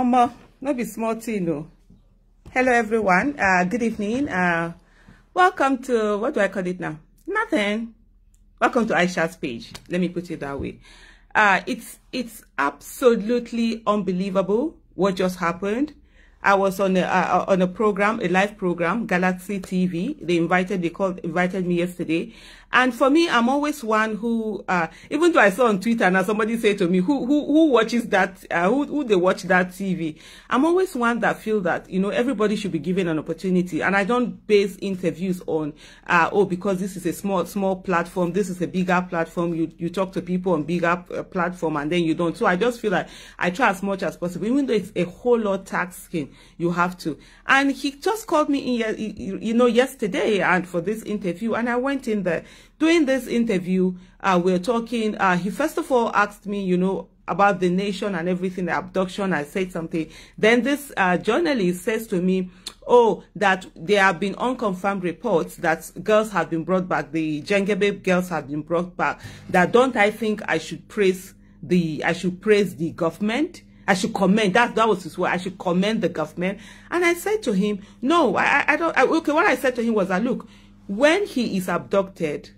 No be small thing, no. Hello, everyone. Good evening. Welcome to, what do I call it now? Nothing. Welcome to Aisha's page. Let me put it that way. It's absolutely unbelievable what just happened. I was on a program, a live program, Galaxy TV. They invited me yesterday. And for me, I'm always one who, even though I saw on Twitter now somebody say to me, who watches that, who they watch that TV? I'm always one that feel that, you know, everybody should be given an opportunity. And I don't base interviews on, because this is a small platform, this is a bigger platform. You talk to people on bigger platform and then you don't. So I just feel like I try as much as possible, even though it's a whole lot taxing, you have to. And he just called me in, you know, yesterday and for this interview, and I went in there. During this interview, we're talking, he first of all asked me, you know, about the nation and everything, the abduction. I said something. Then this journalist says to me, oh, that there have been unconfirmed reports that girls have been brought back, the Jengebe girls have been brought back. That don't I think I should praise the government? I should commend, that was his word, I should commend the government. And I said to him, no, okay, what I said to him was that, look, when he is abducted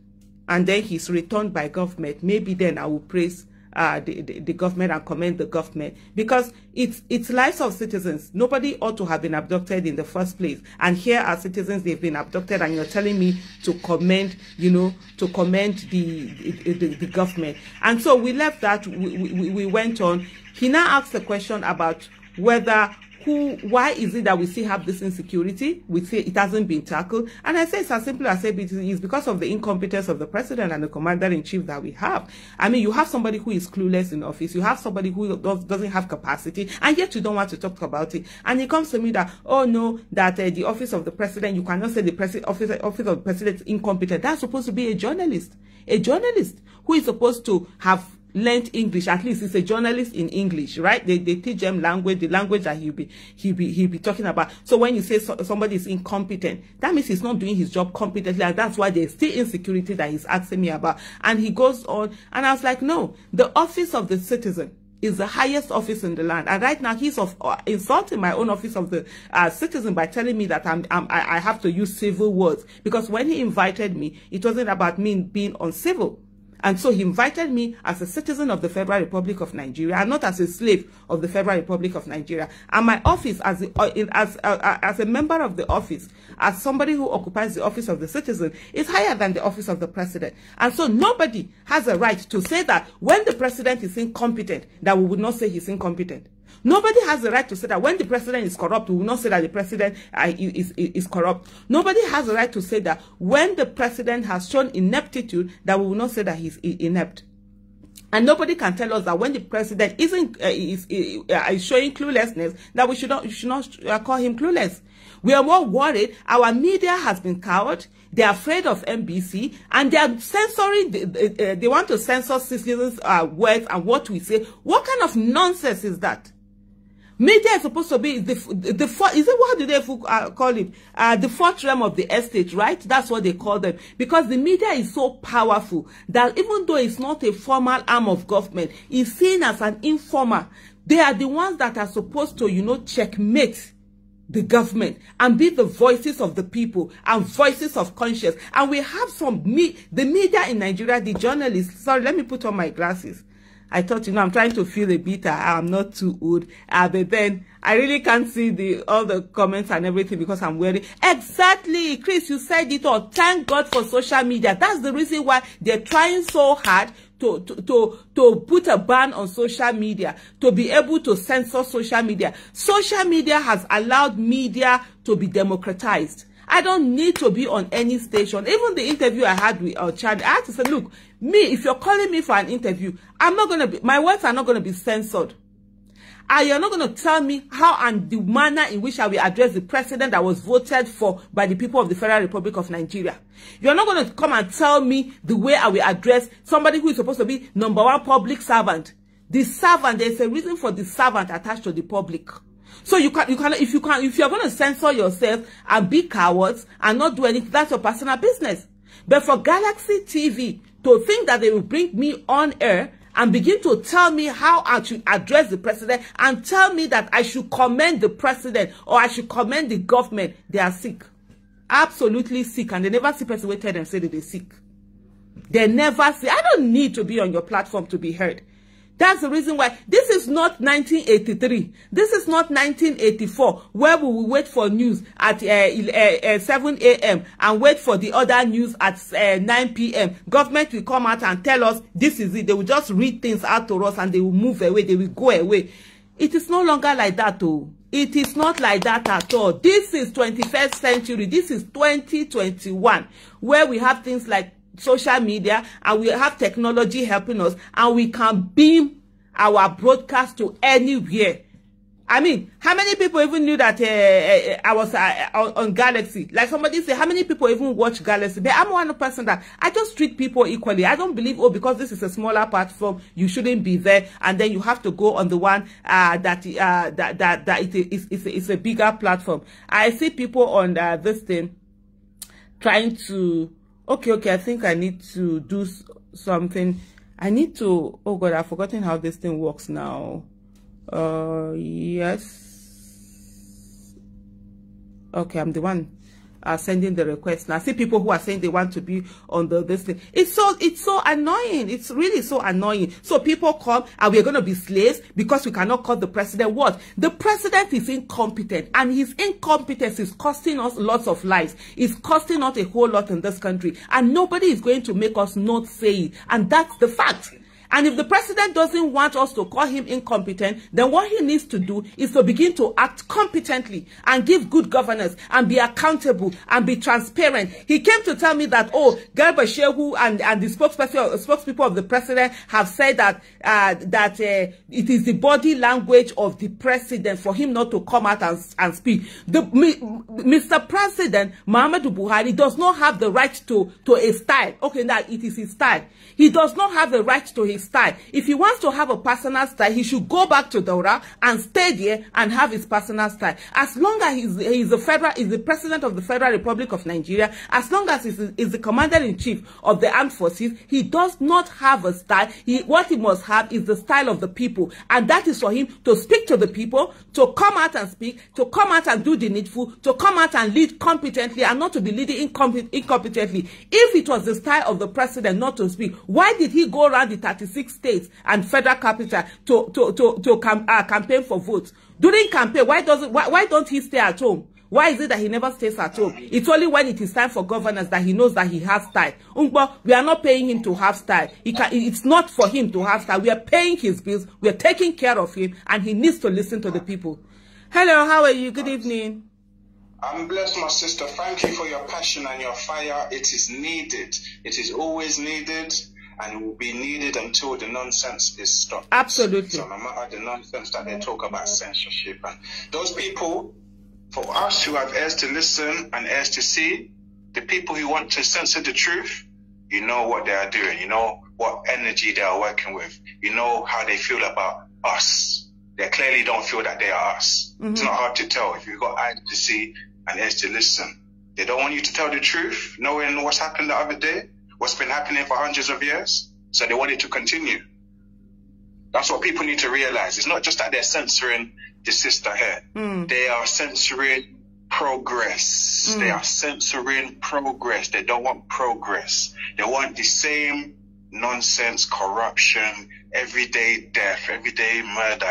and then he's returned by government, maybe then I will praise the government and commend the government, because it's lives of citizens. Nobody ought to have been abducted in the first place. And here are citizens, they've been abducted, and you're telling me to commend, you know, to commend the government. And so we left that, we went on. He now asked a question about whether, why is it that we still have this insecurity? We say it hasn't been tackled. And I say it's as simple as it is because of the incompetence of the president and the commander-in-chief that we have. I mean, you have somebody who is clueless in office. You have somebody who doesn't have capacity, and yet you don't want to talk about it. And it comes to me that, oh no, that the office of the president, you cannot say the office of the president is incompetent. That's supposed to be a journalist who is supposed to have learned English. At least it's a journalist in English, right? They teach them language, the language that he'll be talking about. So when you say somebody is incompetent, that means he's not doing his job competently, and that's why there's still insecurity that he's asking me about. And he goes on, and I was like, no, the office of the citizen is the highest office in the land. And right now he's insulting my own office of the citizen by telling me that I have to use civil words, because when he invited me, it wasn't about me being uncivil. And so he invited me as a citizen of the Federal Republic of Nigeria, and not as a slave of the Federal Republic of Nigeria. And my office, as a member of the office, as somebody who occupies the office of the citizen, is higher than the office of the president. And so nobody has a right to say that when the president is incompetent, that we would not say he's incompetent. Nobody has the right to say that when the president is corrupt, we will not say that the president is corrupt. Nobody has the right to say that when the president has shown ineptitude, that we will not say that he's inept. And nobody can tell us that when the president is showing cluelessness, that we should not call him clueless. We are more worried. Our media has been cowed. They are afraid of NBC, and they are censoring. They want to censor citizens' words and what we say. What kind of nonsense is that? Media is supposed to be is it, what do they call it? The fourth realm of the estate, right? That's what they call them. Because the media is so powerful that even though it's not a formal arm of government, it's seen as an informer. They are the ones that are supposed to, you know, checkmate the government and be the voices of the people and voices of conscience. And we have the media in Nigeria, the journalists. Sorry, let me put on my glasses. I thought, you know, I'm trying to feel a bit, I'm not too old. But then I really can't see all the comments and everything because I'm wearing. Exactly, Chris, you said it all. Thank God for social media. That's the reason why they're trying so hard to put a ban on social media, to be able to censor social media. Social media has allowed media to be democratized. I don't need to be on any station. Even the interview I had with Chad, I had to say, look, me, if you're calling me for an interview, my words are not going to be censored. And you're not going to tell me how and the manner in which I will address the president that was voted for by the people of the Federal Republic of Nigeria. You're not going to come and tell me the way I will address somebody who is supposed to be #1 public servant. The servant, there's a reason for the servant attached to the public. So if you're going to censor yourself and be cowards and not do anything, that's your personal business. But for Galaxy TV to think that they will bring me on air and begin to tell me how I should address the president and tell me that I should commend the president or I should commend the government, they are sick. Absolutely sick. And they never see person who tell them say that they're sick. They never say, I don't need to be on your platform to be heard. That's the reason why this is not 1983. This is not 1984, where we will wait for news at 7 a.m. and wait for the other news at 9 p.m. Government will come out and tell us this is it. They will just read things out to us and they will move away. They will go away. It is no longer like that, though. It is not like that at all. This is 21st century. This is 2021, where we have things like social media and we have technology helping us, and we can beam our broadcast to anywhere. I mean, how many people even knew that I was on Galaxy? Like somebody said, how many people even watch Galaxy? But I'm one person that I just treat people equally. I don't believe, oh, because this is a smaller platform, you shouldn't be there, and then you have to go on the one that it's a bigger platform. I see people on this thing trying to, okay, I think I need to do something. I need to, oh God, I've forgotten how this thing works now. Yes. Okay, I'm the one sending the request. Now I see people who are saying they want to be on this thing. It's so annoying. It's really so annoying. So people come and we're going to be slaves because we cannot call the president. What? The president is incompetent, and his incompetence is costing us lots of lives. It's costing us a whole lot in this country, and nobody is going to make us not say it. And that's the fact. And if the president doesn't want us to call him incompetent, then what he needs to do is to begin to act competently and give good governance and be accountable and be transparent. He came to tell me that, oh, Garba Shehu and the spokespeople of the president have said that it is the body language of the president for him not to come out and speak. Mr. President Muhammadu Buhari does not have the right to a style. Okay, now it is his style. He does not have the right to his style. If he wants to have a personal style, he should go back to Daura and stay there and have his personal style. As long as he's the president of the Federal Republic of Nigeria, as long as he's the commander-in-chief of the armed forces, he does not have a style. What he must have is the style of the people. And that is for him to speak to the people, to come out and speak, to come out and do the needful, to come out and lead competently and not to be leading incompetently. If it was the style of the president not to speak, why did he go around the 36 states and federal capital to campaign for votes? During campaign, why don't he stay at home? Why is it that he never stays at home? It's only when it is time for governance that he knows that he has style. We are not paying him to have style. It's not for him to have style. We are paying his bills. We are taking care of him, and he needs to listen to the people. Hello, how are you? Good evening. I'm blessed, my sister. Thank you for your passion and your fire. It is needed. It is always needed, and it will be needed until the nonsense is stopped. Absolutely. So no matter the nonsense that they talk about censorship, and those people, for us who have ears to listen and ears to see, the people who want to censor the truth, you know what they are doing. You know what energy they are working with. You know how they feel about us. They clearly don't feel that they are us. It's not hard to tell if you've got eyes to see and ears to listen. They don't want you to tell the truth, knowing what's happened the other day, what's been happening for hundreds of years. So they want it to continue. That's what people need to realize. It's not just that they're censoring the sister here. They are censoring progress. They are censoring progress. They don't want progress. They want the same nonsense, corruption, everyday death, everyday murder,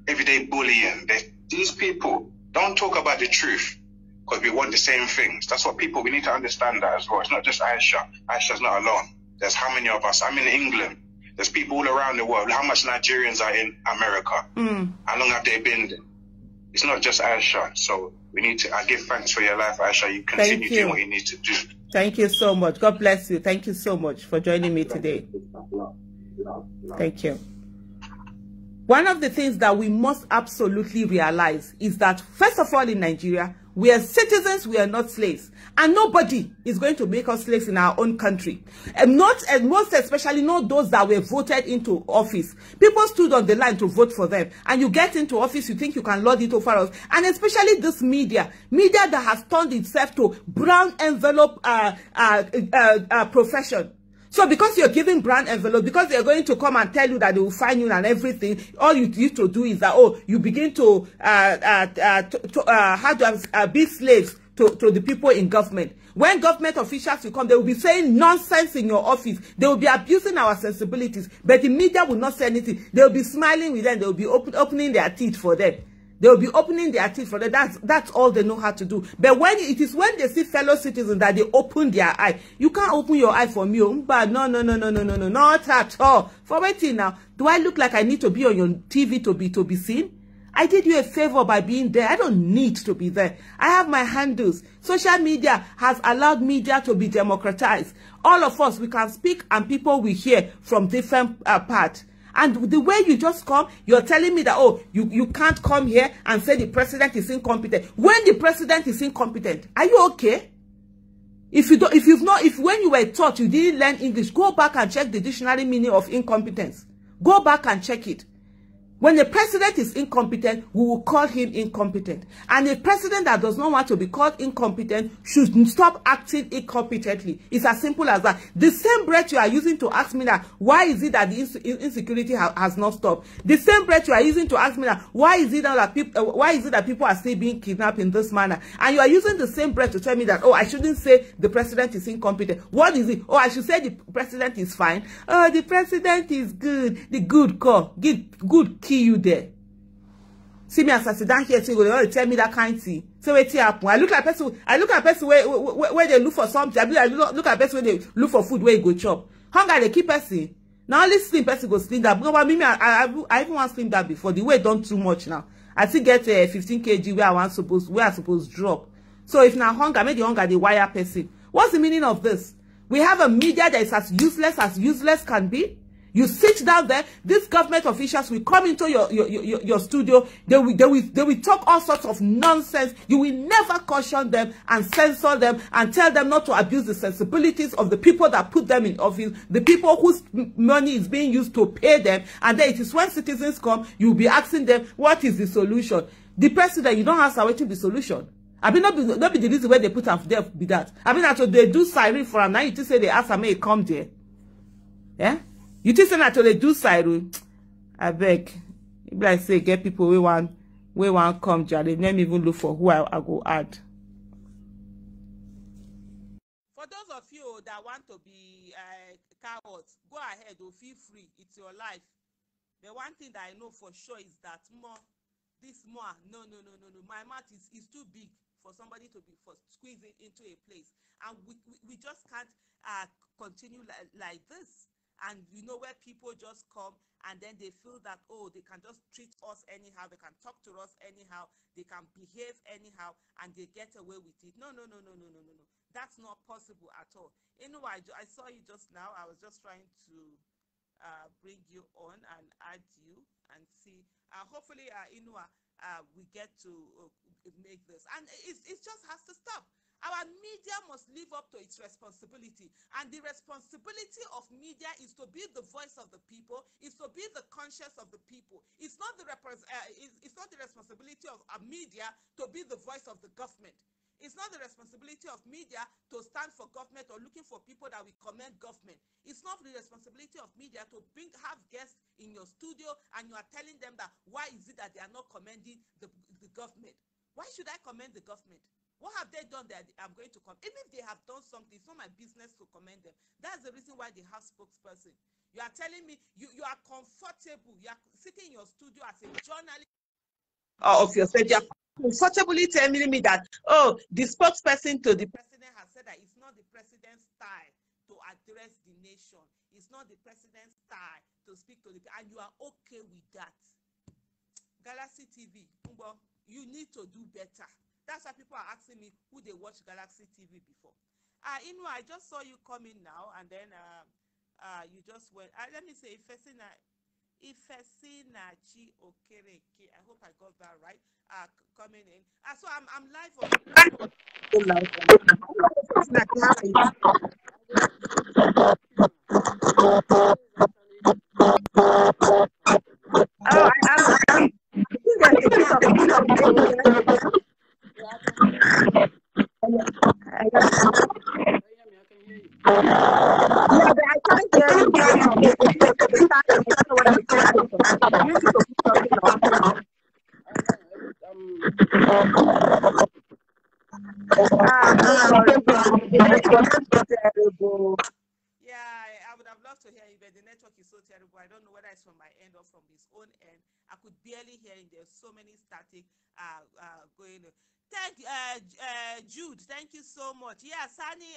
everyday bullying. These people don't talk about the truth because we want the same things. That's what people, we need to understand that as well. It's not just Aisha. Aisha's not alone. There's how many of us? I'm in England. There's people all around the world. How much Nigerians are in America? How long have they been there? It's not just Aisha. So we need to, I give thanks for your life, Aisha. You continue doing what you need to do. Thank you so much. God bless you. Thank you so much for joining me today. Thank you. One of the things that we must absolutely realize is that, first of all, in Nigeria, we are citizens, we are not slaves. And nobody is going to make us slaves in our own country. And most especially not those that were voted into office. People stood on the line to vote for them. And you get into office, you think you can lord it over us. And especially this media that has turned itself to brown envelope profession. So because you're giving brand envelope, because they're going to come and tell you that they will fine you and everything, all you need to do is that, oh, you begin to be slaves to the people in government. When government officials will come, they will be saying nonsense in your office. They will be abusing our sensibilities, but the media will not say anything. They will be smiling with them. They will be opening their teeth for them. They will be opening their teeth for them. That's all they know how to do. But when it is when they see fellow citizens that they open their eye. You can't open your eye for me. But no, not at all. For waiting now, do I look like I need to be on your TV to be seen? I did you a favor by being there. I don't need to be there. I have my handles. Social media has allowed media to be democratized. All of us, we can speak and people will hear from different parts. And the way you just come, you're telling me that, oh, you can't come here and say the president is incompetent. When the president is incompetent, are you okay? If when you were taught you didn't learn English, go back and check the dictionary meaning of incompetence. Go back and check it. When the president is incompetent, we will call him incompetent. And a president that does not want to be called incompetent should stop acting incompetently. It's as simple as that. The same breath you are using to ask me that, why is it that the insecurity has not stopped? The same breath you are using to ask me that, why is it that people are still being kidnapped in this manner? And you are using the same breath to tell me that, oh, I shouldn't say the president is incompetent. What is it? Oh, I should say the president is fine. Oh, the president is good. The good call. Good kill you there. See me as I sit down here, so you tell me that kind of thing. So wait here happen. I look at person where they look for something. I look at person where they look for food where you go chop. Hunger they keep person. Now only slim person go slim that. Because I even want slim that before. The weight done too much now. I still get 15 kg where I supposed drop. So if now hunger, make the hunger the wire person. What's the meaning of this? We have a media that is as useless can be. You sit down there, these government officials will come into your studio, they will talk all sorts of nonsense. You will never caution them and censor them and tell them not to abuse the sensibilities of the people that put them in office, the people whose money is being used to pay them. And then it is when citizens come, you'll be asking them, what is the solution? The president, you don't answer what is the solution. I mean, not be the reason where they put up there be that. I mean, after they do siren for them, now you just say they ask me come there. Yeah? You think that they do siren? I beg. If I say get people we want come, Charlie. Let me even look for who I go add. For those of you that want to be cowards, go ahead or feel free. It's your life. The one thing that I know for sure is that no. My mouth is too big for somebody to be squeezing into a place, and we just can't continue like this. And you know where people just come and then they feel that, oh, they can just treat us anyhow, they can talk to us anyhow, they can behave anyhow, and they get away with it. No. That's not possible at all. Anyway, I saw you just now. I was just trying to bring you on and add you and see. Hopefully, we get to make this. And it just has to stop. Our media must live up to its responsibility. And the responsibility of media is to be the voice of the people, is to be the conscience of the people. It's not the responsibility of a media to be the voice of the government. It's not the responsibility of media to stand for government or looking for people that will commend government. It's not the responsibility of media to have guests in your studio and you are telling them that why is it that they are not commending the government? Why should I commend the government? What have they done that I'm going to come? Even if they have done something, it's not my business to commend them. That's the reason why they have spokesperson. You are telling me you are comfortable. You are sitting in your studio as a journalist of yourself. You are comfortably telling me that, oh, the spokesperson to the president has said that it's not the president's style to address the nation. It's not the president's style to speak to the people. And you are okay with that. Galaxy TV, you need to do better. That's why people are asking me who they watch Galaxy TV before. I just saw you coming now, and then you just went. Let me say, Ifesinachi Okereke. I hope I got that right. Coming in. So I'm live on. Yeah, I would have loved to hear you, but the network is so terrible. I don't know whether it's from my end or from his own end. I could barely hear him. There's so many static going on. Thank you, Jude. Thank you so much. Yeah, Sani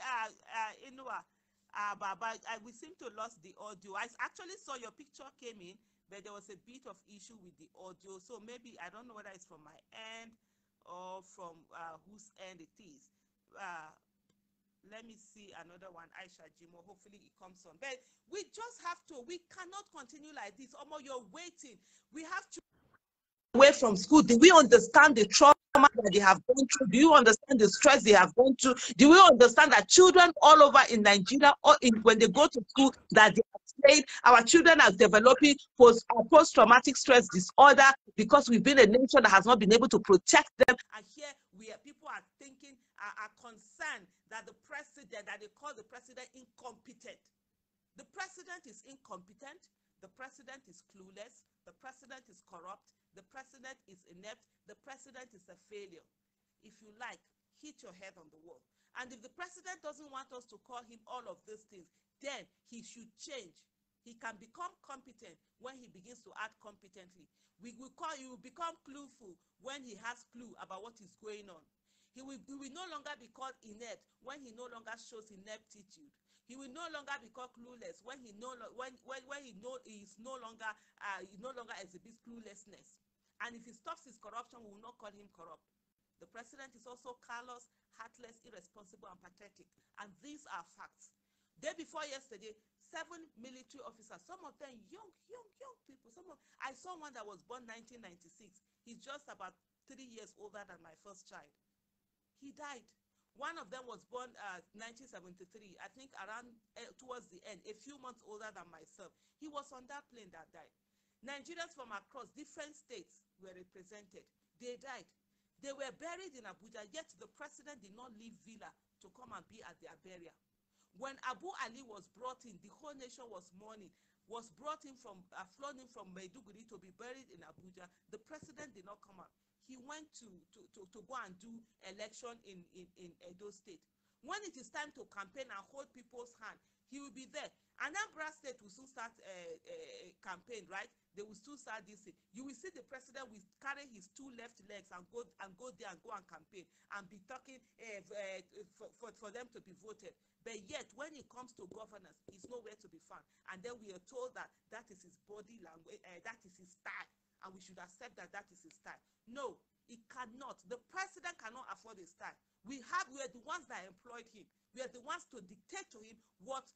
Inua. But we seem to lost the audio. I actually saw your picture came in, but there was a bit of issue with the audio. So maybe I don't know whether it's from my end or from whose end it is. Let me see another one, Aisha Jimo. Hopefully it comes on. But we just have to. We cannot continue like this. Omo, you're waiting. We have to away from school. Do we understand the trauma that they have gone through? Do you understand the stress they have gone through? Do we understand that children all over in Nigeria, or when they go to school, that they are afraid? Our children are developing post-traumatic stress disorder because we've been a nation that has not been able to protect them. And here, people are thinking, are concerned that the president, that they call the president incompetent. The president is incompetent. The president is clueless. The president is corrupt. The president is inept. The president is a failure. If you like, hit your head on the wall. And if the president doesn't want us to call him all of these things, then he should change. He can become competent when he begins to act competently. He will become clueful when he has clue about what is going on. He will no longer be called inept when he no longer shows ineptitude. He will no longer be called clueless when he no longer exhibits cluelessness. And if he stops his corruption, we will not call him corrupt. The president is also callous, heartless, irresponsible, and pathetic. And these are facts. Day before yesterday, 7 military officers, some of them young people. I saw one that was born 1996. He's just about 3 years older than my first child. He died. One of them was born 1973, I think around towards the end, a few months older than myself. He was on that plane that died. Nigerians from across different states were represented. They died. They were buried in Abuja, yet the president did not leave Villa to come and be at their burial. When Abu Ali was brought in, the whole nation was mourning, was brought in from, flown in from Maiduguri to be buried in Abuja. The president did not come out. He went to go and do election in Edo State. When it is time to campaign and hold people's hand, he will be there. Anambra State will soon start a campaign, right? They will still start this thing. You will see the president will carry his 2 left legs and go there and go and campaign and be talking for them to be voted. But yet, when it comes to governance, he's nowhere to be found. And then we are told that is his body language, that is his style. And we should accept that is his style. No, it cannot. The president cannot afford his style. We are the ones that employed him. We are the ones to dictate to him what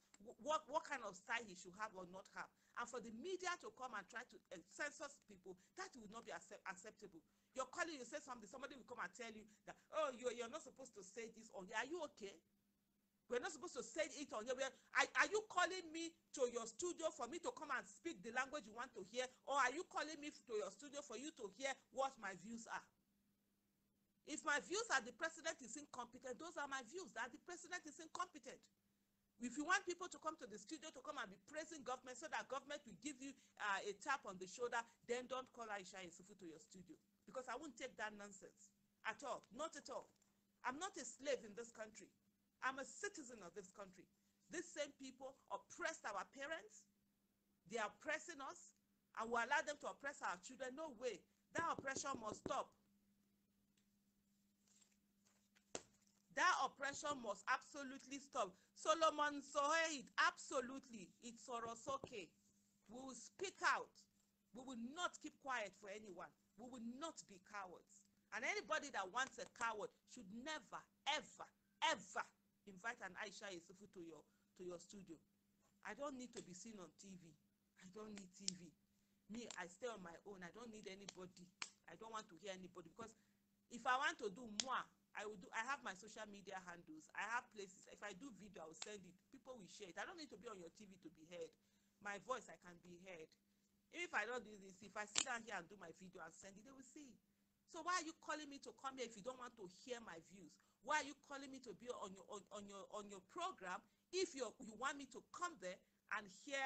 kind of style he should have or not have. And for the media to come and try to censor people, that will not be acceptable. You're calling, you say something, somebody will come and tell you that, oh, you're not supposed to say this on here. Are you okay? We're not supposed to say it on here. Are you calling me to your studio for me to come and speak the language you want to hear? Or are you calling me to your studio for you to hear what my views are? If my views are the president is incompetent, those are my views, that the president is incompetent. If you want people to come to the studio to come and be praising government so that government will give you a tap on the shoulder, then don't call Aisha Yesufu to your studio. Because I won't take that nonsense at all. Not at all. I'm not a slave in this country. I'm a citizen of this country. These same people oppressed our parents. They are oppressing us, and we allow them to oppress our children. No way. That oppression must stop. That oppression must absolutely stop. Solomon Sohaid, absolutely. It's okay. We will speak out. We will not keep quiet for anyone. We will not be cowards. And anybody that wants a coward should never, ever, ever invite an Aisha Yesufu to your studio. I don't need to be seen on TV. I don't need TV. Me, I stay on my own. I don't need anybody. I don't want to hear anybody, because if I want to do more, I have my social media handles. I have places. If I do video, I will send it. People will share it. I don't need to be on your TV to be heard. My voice, I can be heard. If I don't do this, if I sit down here and do my video and send it, they will see. So why are you calling me to come here if you don't want to hear my views? Why are you calling me to be on your program if you want me to come there and hear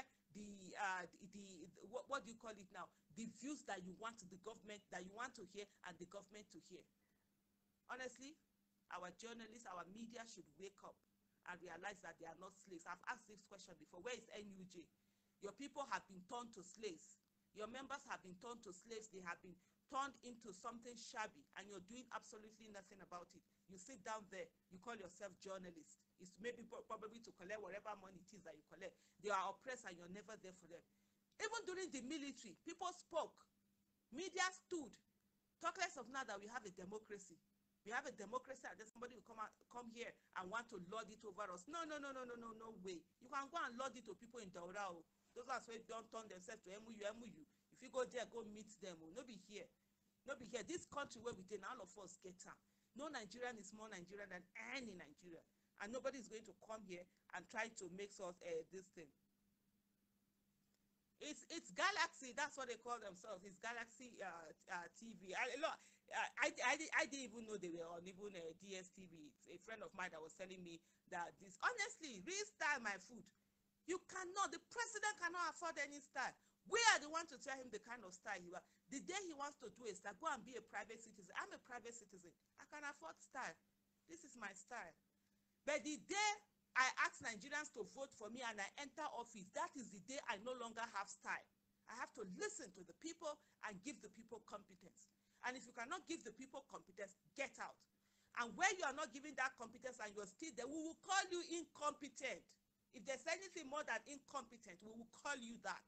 what do you call it now? The views that you want the government, that you want to hear, and the government to hear. Honestly, our journalists, our media should wake up and realize that they are not slaves. I've asked this question before. Where is NUJ? Your people have been turned to slaves. Your members have been turned to slaves. They have been turned into something shabby, and you're doing absolutely nothing about it. You sit down there, you call yourself journalist. It's maybe probably to collect whatever money it is that you collect. They are oppressed and you're never there for them. Even during the military, people spoke. Media stood. Talk less of now that we have a democracy. We have a democracy and then somebody will come here and want to lord it over us. No way. You can go and lord it to people in Daura. Those ones who don't turn themselves to MU. If you go there, go meet them. No be here. No be here. This country where we did, all of us get am. No Nigerian is more Nigerian than any Nigerian. And nobody is going to come here and try to make us this thing. It's Galaxy. That's what they call themselves. It's Galaxy TV. I didn't even know they were on even DSTV. It's a friend of mine that was telling me that this. Honestly, real style my food. You cannot. The president cannot afford any style. We are the one to tell him the kind of style he wants. The day he wants to do a style, go and be a private citizen. I'm a private citizen. I can afford style. This is my style. But the day I ask Nigerians to vote for me and I enter office, that is the day I no longer have style. I have to listen to the people and give the people competence. And if you cannot give the people competence, get out. And where you are not giving that competence and you're still there, we will call you incompetent. If there's anything more than incompetent, we will call you that.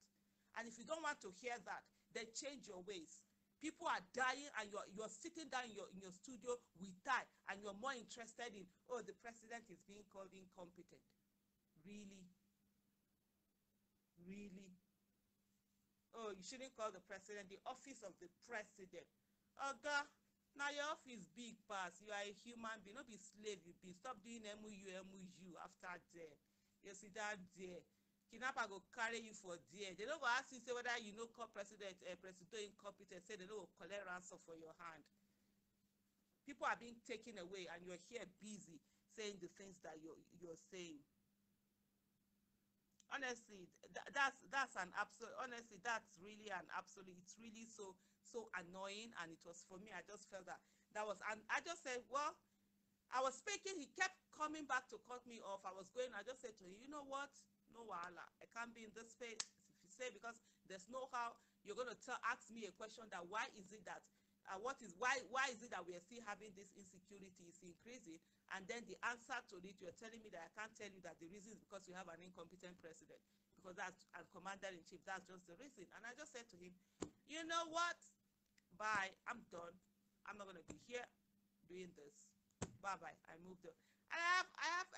And if you don't want to hear that, then change your ways. People are dying and you're sitting down in your studio with tie and you're more interested in, oh, the president is being called incompetent. Really? Really? Oh, you shouldn't call the president the office of the president. Oga, now your office big pass. You are a human being, not be slave you be. Stop doing MU after that. You sit down there. Kidnapper go carry you for there. They don't go ask you say whether you know call president incompetent. Say they don't go collect ransom for your hand. People are being taken away and you're here busy saying the things that you're saying. Honestly, that's an absolute. Honestly, that's really an absolute. It's really so annoying, and it was for me. I just felt that was, and I just said, well, I was speaking. He kept coming back to cut me off. I was going. I just said to him, you know what? No wahala. I can't be in this space. If you say, because there's no how you're going to ask me a question that why is it that why is it that we are still having this insecurity is increasing, and then the answer to it you're telling me that I can't tell you that the reason is because we have an incompetent president, because that's and commander-in-chief, that's just the reason. And I just said to him, you know what, bye, I'm done. I'm not going to be here doing this. Bye. I moved on. And I have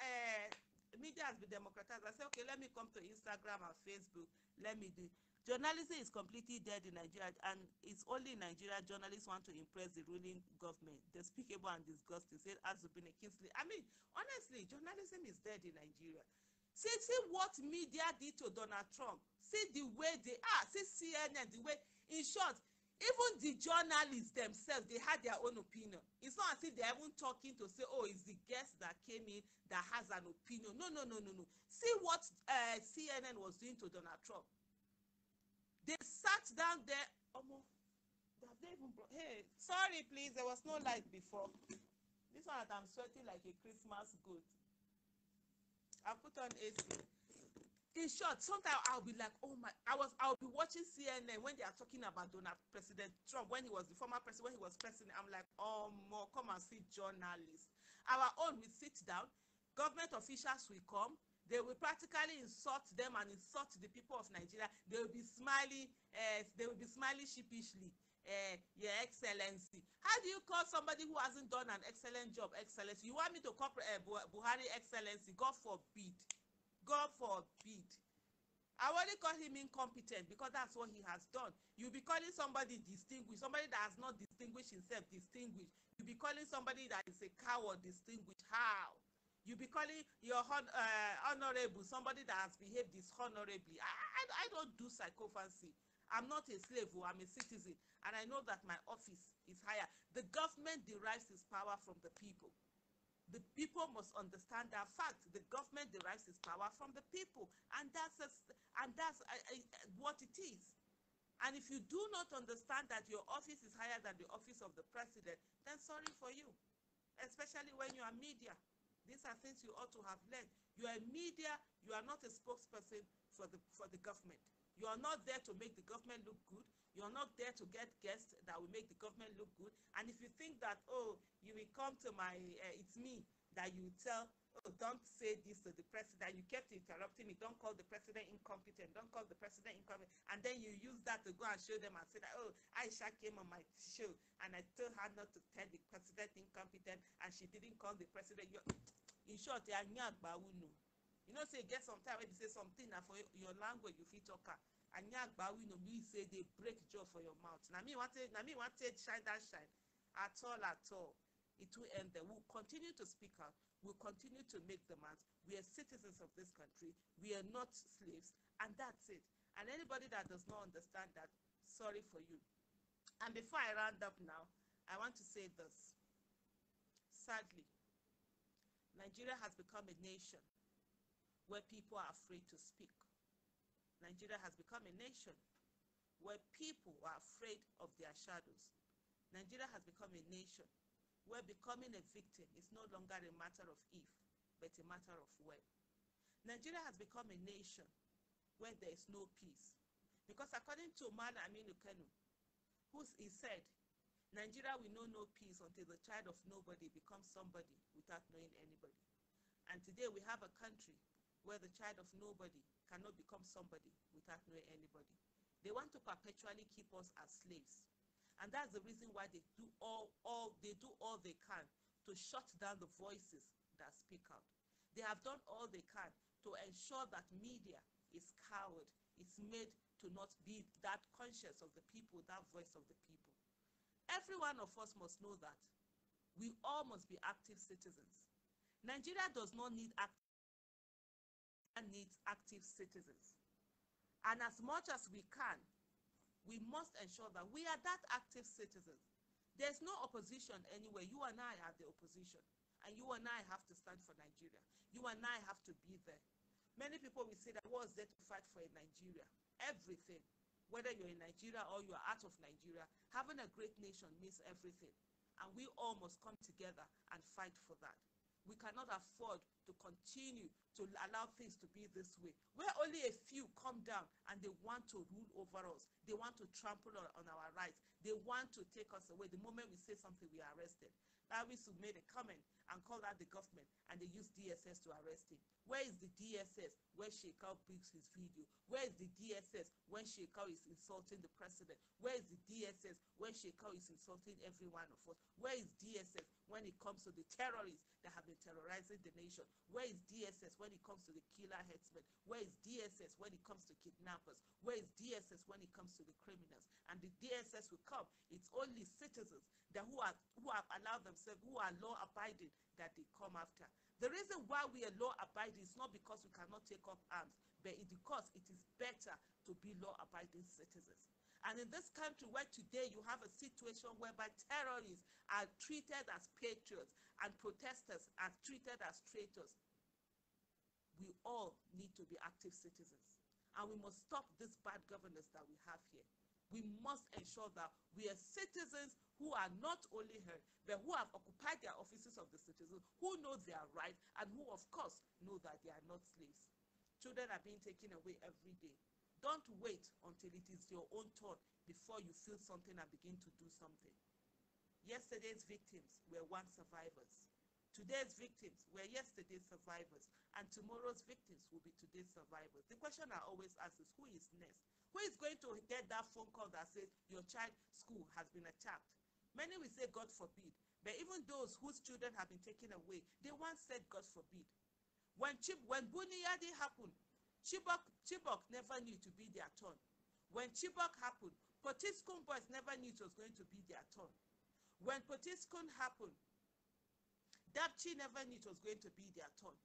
media has been democratized. I said, okay, let me come to Instagram and Facebook. Let me do. Journalism is completely dead in Nigeria, and it's only in Nigeria journalists want to impress the ruling government. Despicable and disgusting, said Azubine Kingsley. I mean, honestly, journalism is dead in Nigeria. See what media did to Donald Trump. See the way they are. See CNN, the way, in short, even the journalists themselves, they had their own opinion. It's not as if they're even talking to say, oh, it's the guest that came in that has an opinion. No. See what CNN was doing to Donald Trump. They sat down there. They even brought, hey, sorry, please, there was no light before. This one that I'm sweating like a Christmas goat. I put on AC. In short, sometimes I'll be like, oh my, I'll be watching CNN when they are talking about President Trump, when he was the former president, when he was president. I'm like, oh, more, come and see journalists. Our own will sit down, government officials will come, they will practically insult them and insult the people of Nigeria. They will be smiling, sheepishly. Your Excellency. How do you call somebody who hasn't done an excellent job Excellency? You want me to call Buhari Excellency? God forbid. God forbid. I only call him incompetent because that's what he has done. You'll be calling somebody distinguished, somebody that has not distinguished himself distinguished. You'll be calling somebody that is a coward distinguished. How? You'll be calling your honorable somebody that has behaved dishonorably. I don't do psychophancy. I'm not a slave, I'm a citizen, and I know that my office is higher. The government derives its power from the people. The people must understand that fact. The government derives its power from the people, and that's what it is. And if you do not understand that your office is higher than the office of the president, then sorry for you, especially when you are media. These are things you ought to have learned. You are a media, you are not a spokesperson for the government. You are not there to make the government look good. You are not there to get guests that will make the government look good. And if you think that, oh, you will come to my, it's me, that you tell, oh, don't say this to the president. You kept interrupting me. Don't call the president incompetent. Don't call the president incompetent. And then you use that to go and show them and say that, oh, Aisha came on my show and I told her not to tell the president incompetent and she didn't call the president. In short, you know, say get some time when you say something and for your language you feel talker. And you say they break jaw for your mouth. Now me want to shine that shine. At all. It will end there. We'll continue to speak out. We'll continue to make demands. We are citizens of this country. We are not slaves. And that's it. And anybody that does not understand that, sorry for you. And before I round up now, I want to say this. Sadly, Nigeria has become a nation where people are afraid to speak. Nigeria has become a nation where people are afraid of their shadows. Nigeria has become a nation where becoming a victim is no longer a matter of if, but a matter of when. Nigeria has become a nation where there is no peace. Because according to Man Aminu Kanu, he said, Nigeria will know no peace until the child of nobody becomes somebody without knowing anybody. And today we have a country where the child of nobody cannot become somebody without knowing anybody. They want to perpetually keep us as slaves. And that's the reason why they do all they can to shut down the voices that speak out. They have done all they can to ensure that media is cowed. It's made to not be that conscious of the people, that voice of the people. Every one of us must know that we all must be active citizens. Nigeria does not need active citizens. And as much as we can, we must ensure that we are that active citizens. There's no opposition anywhere. You and I are the opposition. And you and I have to stand for Nigeria. You and I have to be there. Many people will say that what is there to fight for in Nigeria? Everything. Whether you're in Nigeria or you're out of Nigeria, having a great nation means everything. And we all must come together and fight for that. We cannot afford to continue to allow things to be this way, where only a few come down and they want to rule over us. They want to trample on our rights. They want to take us away. The moment we say something, we are arrested. Lawisu made a comment and called out the government, and they used DSS to arrest him. Where is the DSS when Sheikau brings his video? Where is the DSS when Sheikau is insulting the president? Where is the DSS when Sheikau is insulting every one of us? Where is DSS when it comes to the terrorists that have been terrorizing the nation? Where is DSS when it comes to the killer headsmen? Where is DSS when it comes to kidnappers? Where is DSS when it comes to the criminals? And the DSS will come. It's only citizens that who have allowed themselves, who are law-abiding, that they come after. The reason why we are law-abiding is not because we cannot take up arms, but it's because it is better to be law-abiding citizens. And in this country where today you have a situation whereby terrorists are treated as patriots and protesters are treated as traitors, we all need to be active citizens. And we must stop this bad governance that we have here. We must ensure that we are citizens who are not only heard, but who have occupied their offices of the citizens, who know their rights, and who, of course, know that they are not slaves. Children are being taken away every day. Don't wait until it is your own turn before you feel something and begin to do something. Yesterday's victims were once survivors. Today's victims were yesterday's survivors, and tomorrow's victims will be today's survivors. The question I always ask is, who is next? Who is going to get that phone call that says your child's school has been attacked? Many will say, God forbid. But even those whose children have been taken away, they once said, God forbid. When Buniyadi happened, Chibok never knew to be their turn. When Chibok happened, Potiskun boys never knew it was going to be their turn. When Potiskun happened, Dapchi never knew it was going to be their turn.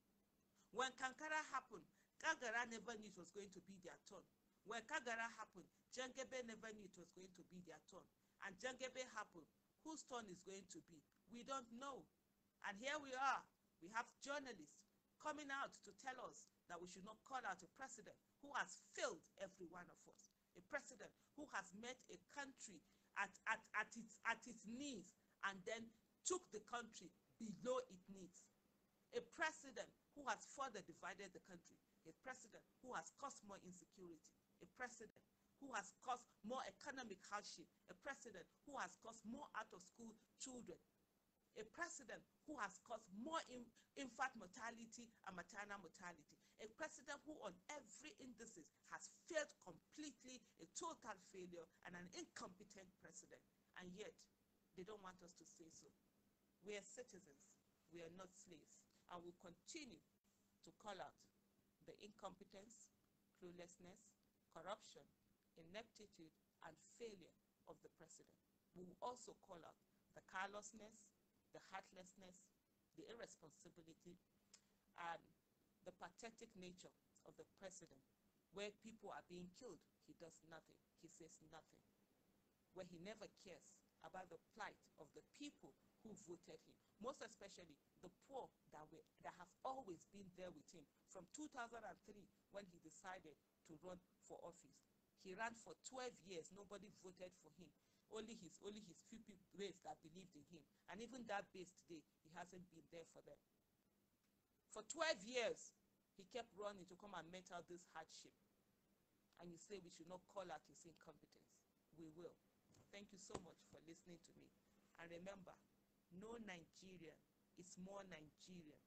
When Kankara happened, Kagara never knew it was going to be their turn. When Kagara happened, Jangebe never knew it was going to be their turn. And Jangebe happened, whose turn is going to be? We don't know. And here we are. We have journalists coming out to tell us that we should not call out a president who has failed every one of us, a president who has met a country at its knees and then took the country below its needs, a president who has further divided the country, a president who has caused more insecurity, a president who has caused more economic hardship, a president who has caused more out-of-school children, a president who has caused more infant mortality and maternal mortality, a president who on every indices has failed completely, a total failure and an incompetent president. And yet, they don't want us to say so. We are citizens, we are not slaves, and we'll continue to call out the incompetence, cluelessness, corruption, ineptitude, and failure of the president. We will also call out the carelessness, the heartlessness, the irresponsibility, and the pathetic nature of the president, where people are being killed, he does nothing, he says nothing, where he never cares about the plight of the people who voted him, most especially the poor that have always been there with him from 2003 when he decided to run for office. He ran for 12 years, nobody voted for him. Only his few people base that believed in him. And even that base today, he hasn't been there for them. For 12 years, he kept running to come and met out this hardship. And you say we should not call out his incompetence. We will. Thank you so much for listening to me. And remember, no Nigerian is more Nigerian